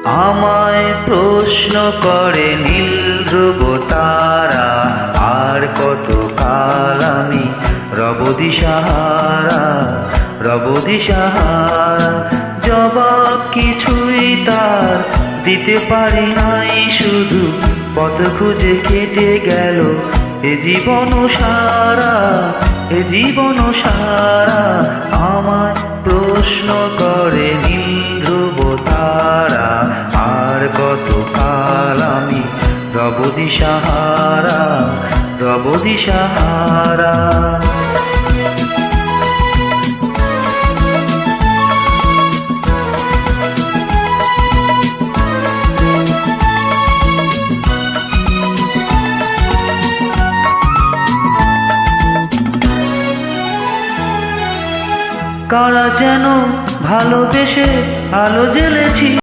আমায় প্রশ্ন করে নীল ধ্রুব তারা, আর কত কাল আমি রব দিশাহারা, রব দিশাহারা। জবাব কিছুই তার দিতে পারি নাই, শুধু পথ খুঁজে কেটে গেল এ জীবন সারা, এ জীবন সারা। আমায় প্রশ্ন করে নীল ধ্রুব তারা, আর কত কাল আমি রব দিশাহারা, রব দিশাহারা। কারা যেন ভালোবেসে আলো জ্বেলেছি।